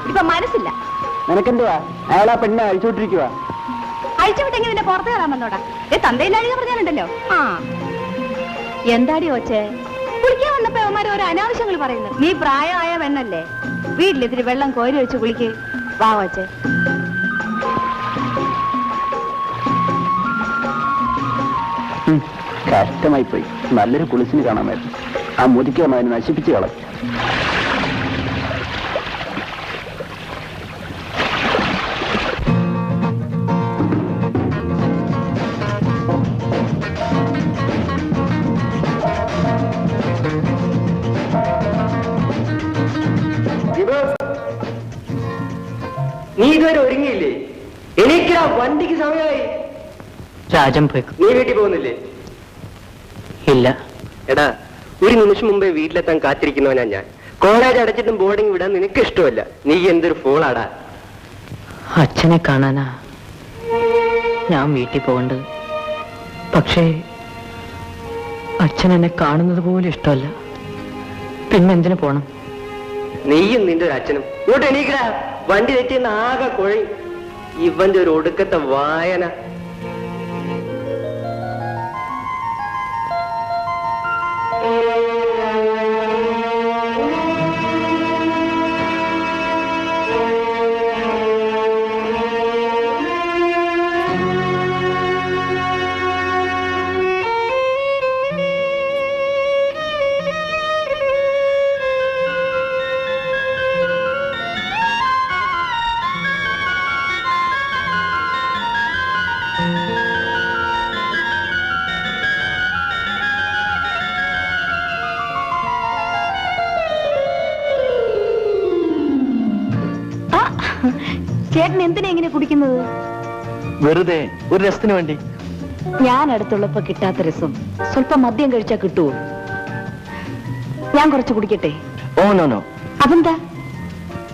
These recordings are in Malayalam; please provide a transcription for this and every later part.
ഇപ്പൊ മനസ്സില്ല. നിനക്കെന്തുവാ? അയാളാ പെണ്ണെ അഴിച്ചുവിട്ടിരിക്കുക. അഴിച്ചുവിട്ടെങ്കിൽ നിന്റെ പുറത്ത് കയറാൻ വന്നോടാ. തന്തയില്ലാഴിക പറഞ്ഞാലുണ്ടല്ലോ. ആ എന്താടി ഓച്ചേ? കുളിക്കാൻ വന്നപ്പോ അവന്മാർ ഓരോ അനാവശ്യങ്ങൾ പറയുന്നു. നീ പ്രായമായ പെണ്ണല്ലേ, വീട്ടിലിത്തിരി വെള്ളം കോരി വെച്ച് കുളിക്ക്. വാ ഓച്ചേ. കഷ്ടമായി പോയി. നല്ലൊരു കുളിച്ചിന് കാണാമായിരുന്നു. ആ മുതിക്ക് വന്ന് അതിനെ നശിപ്പിച്ചു കളയും. നീ ഇതുവരെ ഒരുങ്ങിയില്ലേ? എനിക്കാ വണ്ടിക്ക് സമയമായി. രാജൻ പോയിക്കും. നീ വീട്ടിൽ പോകുന്നില്ലേ? ഇല്ല. എടാ, ഒരു നിമിഷം മുമ്പേ വീട്ടിലെത്താൻ കാത്തിരിക്കുന്നവനാ ഞാൻ. കോളേജ് അടച്ചിട്ടും ബോർഡിംഗ് വിടാൻ നിനക്ക് ഇഷ്ടമല്ല. നീ എന്തൊരു ഫോളാടാ. അച്ഛനെ കാണാനാ ഞാൻ വീട്ടിൽ പോകേണ്ടത്. പക്ഷേ അച്ഛൻ എന്നെ കാണുന്നത് പോലും ഇഷ്ടമല്ല. പിന്നെന്തിനു പോണം? നീയും നിന്റെ ഒരു അച്ഛനും ഇങ്ങോട്ട് എണീക്കടാ. വണ്ടി തെറ്റിയെന്ന് ആകെ കുഴി. ഇവന്റെ ഒരു ഒടുക്കത്തെ വായന. ചേട്ടൻ എന്തിനാ ഇങ്ങനെ കുടിക്കുന്നത്? വെറുതെ ഒരു രസത്തിന് വേണ്ടി. ഞാൻ അടുത്തുള്ളപ്പോ കിട്ടാത്ത രസം സ്വല്പം മദ്യം കഴിച്ചാ കിട്ടുവോ? ഞാൻ കുറച്ച് കുടിക്കട്ടെ? Oh no no. അതെന്താ?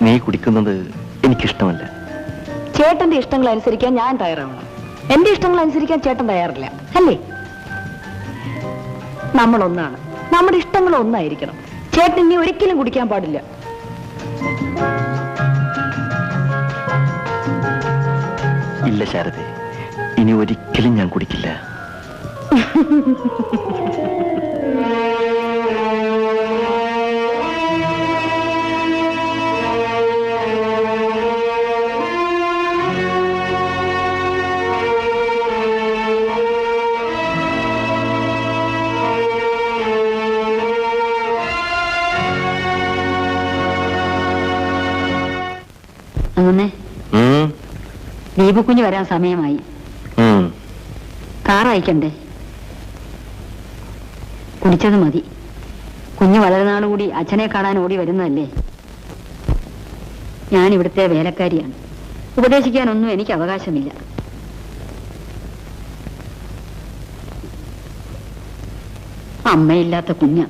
നീ കുടിക്കുന്നത് എനിക്കിഷ്ടമല്ല. ചേട്ടന്റെ ഇഷ്ടങ്ങൾ അനുസരിക്കാൻ ഞാൻ തയ്യാറാവണം. എന്റെ ഇഷ്ടങ്ങൾ അനുസരിക്കാൻ ചേട്ടൻ തയ്യാറില്ല അല്ലേ? നമ്മളൊന്നാണ്. നമ്മുടെ ഇഷ്ടങ്ങൾ ഒന്നായിരിക്കണം. ചേട്ടൻ ഇനി ഒരിക്കലും കുടിക്കാൻ പാടില്ല. ഇല്ല ശാരദേ, ഇനി ഒരിക്കലും ഞാൻ കുടിക്കില്ല. അങ്ങനെ ദീപക്കുഞ്ഞ് വരാൻ സമയമായി. കാർ അയക്കണ്ടേ? കുടിച്ചത് മതി. കുഞ്ഞ് വളരെ നാളുകൂടി അച്ഛനെ കാണാൻ ഓടി വരുന്നതല്ലേ. ഞാൻ ഇവിടുത്തെ വേലക്കാരിയാണ്. ഉപദേശിക്കാനൊന്നും എനിക്ക് അവകാശമില്ല. അമ്മയില്ലാത്ത കുഞ്ഞ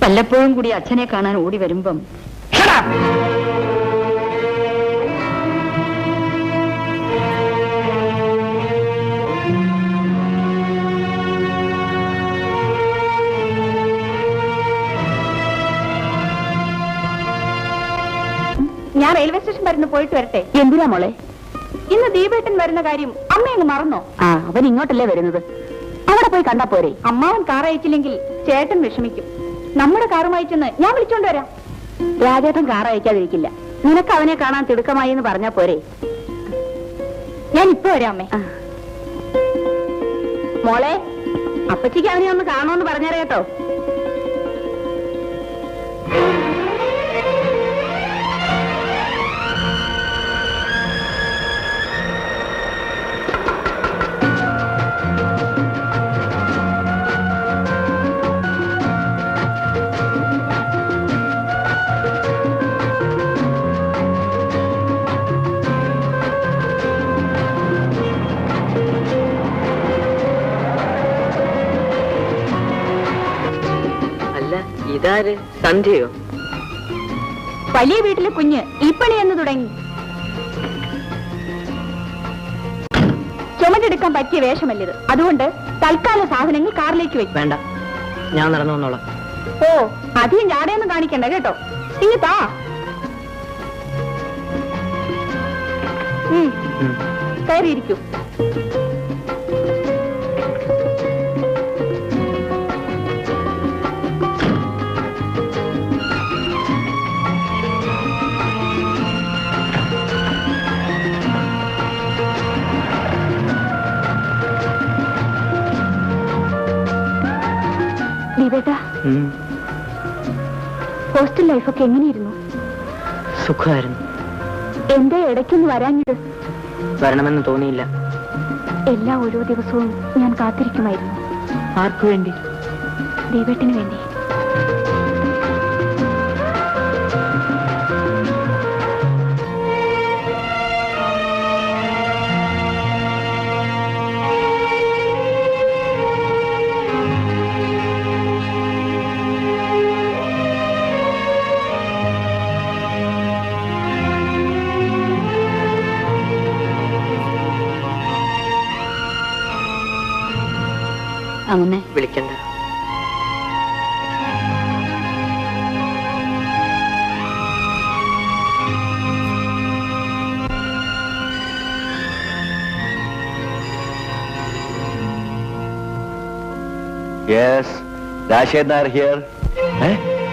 വല്ലപ്പോഴും കൂടി അച്ഛനെ കാണാൻ ഓടി വരുമ്പം ഞാൻ റെയിൽവേ സ്റ്റേഷൻ വരുന്ന പോയിട്ട് വരട്ടെ. എന്തിനാ മോളെ? ഇന്ന് ദീപേട്ടൻ വരുന്ന കാര്യം അമ്മ അങ്ങ് മറന്നോ? ആ, അവൻ ഇങ്ങോട്ടല്ലേ വരുന്നത്. അവിടെ പോയി കണ്ടാ പോരെ? അമ്മാവൻ കാർ അയച്ചില്ലെങ്കിൽ ചേട്ടൻ വിഷമിക്കും. നമ്മുടെ കാറുമായി ചെന്ന് ഞാൻ വിളിച്ചോണ്ട് വരാം. രാജേട്ടൻ കാർ അയക്കാതിരിക്കില്ല. നിനക്ക് അവനെ കാണാൻ തിടുക്കമായി എന്ന് പറഞ്ഞാ പോരെ? ഞാൻ ഇപ്പൊ വരാം അമ്മേ. മോളെ, അപ്പച്ചിക്ക് അവനെ ഒന്ന് കാണുമെന്ന് പറഞ്ഞേരെ കേട്ടോ. ഇതാര്? സന്ധ്യയോ? വലിയ വീട്ടിലെ കുഞ്ഞ് ഈ പണി എന്ന് തുടങ്ങി. ചുമടെടുക്കാൻ പറ്റിയ വേഷമല്ലിത്. അതുകൊണ്ട് തൽക്കാല സാധനങ്ങൾ കാറിലേക്ക് വെക്കും. വേണ്ട, ഞാൻ നടന്നു വന്നോളാം. ഓ, അധികം ജാടയൊന്നും കാണിക്കണ്ട കേട്ടോ. ഇങ്ങത്താ. കയറിയിരിക്കൂ. ദീപേട്ടാ, ഹോസ്റ്റൽ ലൈഫൊക്കെ എങ്ങനെയിരുന്നു? സുഖമായിരുന്നു. എന്തേ ഇടയ്ക്കൊന്ന് വരാഞ്ഞത്? വരണമെന്ന് തോന്നിയില്ല. എല്ലാ ഓരോ ദിവസവും ഞാൻ കാത്തിരിക്കുമായിരുന്നു. ആർക്കു വേണ്ടി? ദീപേട്ടന് വേണ്ടി. അങ്ങനെ വിളിക്കണ്ട. Yes, Rashid Nair here.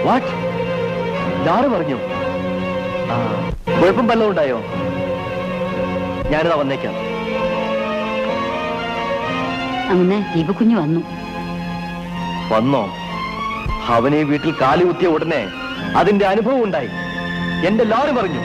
What? ആര് പറഞ്ഞു? കുഴപ്പം വല്ലതും ഉണ്ടായോ? ഞാനിതാ വന്നേക്കാം. അങ്ങനെ ദീപക്കുഞ്ഞ് വന്നു. വന്നോ? അവനെ വീട്ടിൽ കാലി കുത്തിയ ഉടനെ അതിന്റെ അനുഭവം ഉണ്ടായി. എന്റെ ലോറി പറഞ്ഞു.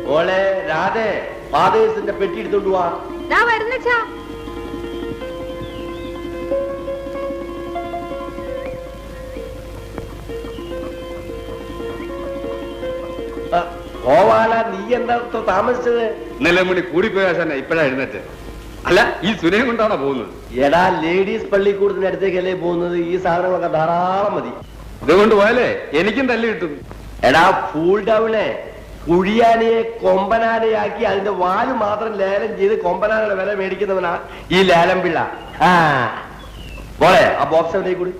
മോളെ രാധേ, ഫാദേഴ്സിന്റെ പെട്ടി എടുത്തോണ്ട് പോവാ. വരുന്നച്ചാ. ഗോവാല, നീ എന്താ താമസിച്ചത്? ഇന്നലെ മണി കൂടിപ്പോയാശാന ഇപ്പഴാ എഴുന്നേറ്റ്. അല്ല, ഈ സുനയും കൊണ്ടാണോ പോകുന്നത്? എടാ, ലേഡീസ് പള്ളിക്കൂടത്തിന്റെ അടുത്തേക്കല്ലേ പോകുന്നത്? ഈ സാധനങ്ങളൊക്കെ ധാരാളം മതി. ഇതുകൊണ്ട് പോയാലേ എനിക്കും തല്ലി കിട്ടും. എടാ ഫൂൾ ഡൗളെ, കുഴിയാനയെ കൊമ്പനാനയാക്കി അതിന്റെ വാല് മാത്രം ലേലം ചെയ്ത് കൊമ്പനാനയുടെ വില മേടിക്കുന്നവനാ ഈ ലേലം പിള്ള. മോളെ, ആ ബോക്സ് എവിടെ കൂടി?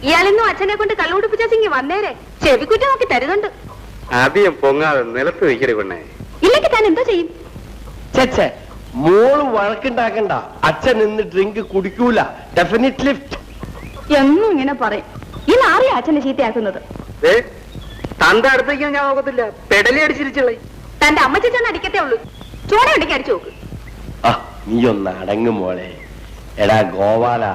ഇയാളെന്നും അച്ഛനെ കൊണ്ട് കള്ളുപിടിപ്പിച്ചിങ്ങി വന്നേരെ. ചെവിക്കുറ്റി നോക്കി തരുന്നുണ്ട്. അധികം പൊങ്ങാതെ നിലത്ത് വയ്ക്കരുത് പെണ്ണേ. ഇല്ലെങ്കിൽ താൻ എന്തോ ചെയ്യും? ചേച്ചേ, മോള് വഴക്കുണ്ടാക്കണ്ട. അച്ഛൻ ഇന്ന് ഡ്രിങ്ക് കുടിക്കൂല. Definite lift. എന്നും ഇങ്ങനെ പറയും. ഈ നാറിയ അച്ഛനെ ചീത്തയാക്കുന്നത്. തന്റെ അടുത്തേക്ക് ഞാൻ നോക്കത്തില്ല. പെടലി അടിച്ചിരിച്ചുള്ളേ. തന്റെ അമ്മച്ചി ചെന്ന് അടിക്കത്തേ ഉള്ളൂ. ചോട ഉണ്ടെങ്കിൽ അടിച്ചു നോക്ക്. നീ ഒന്ന് അടങ്ങും മോളെ. എടാ ഗോവാല,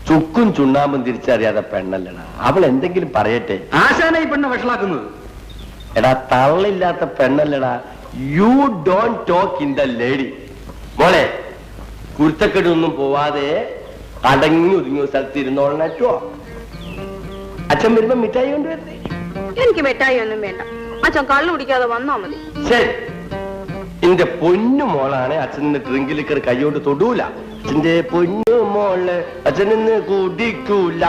ചുക്കും ചുണ്ണാമ്പും തിരിച്ചറിയാതെ പെണ്ണല്ലടാ. അവൾ എന്തെങ്കിലും പറയട്ടെ. ആശാന ഈ പെണ്ണെ വഷളാക്കുന്നത്. എടാ തള്ളില്ലാത്ത പെണ്ണല്ലടാ. You don't talk in the lady. മോളെ, കുരുത്തക്കെടൊന്നും പോവാതെ അടങ്ങി ഒതുങ്ങിയ സ്ഥലത്ത് ഇരുന്നോളട്ടോ. അച്ഛൻ വരുമ്പോ മിഠായി കൊണ്ടുവരുന്നേ. എനിക്ക് മിഠായി ഒന്നും വേണ്ട. അച്ഛൻ കള്ളു കുടിക്കാതെ വന്നാ മതി. ശരി, എന്റെ പൊന്നു മോളാണ്. അച്ഛന് ഡ്രിങ്കിൽ കൈയോട്ട് തൊടൂല. അച്ഛന്റെ പൊന്നു മോള് അച്ഛനിന്ന് കുടിക്കൂല.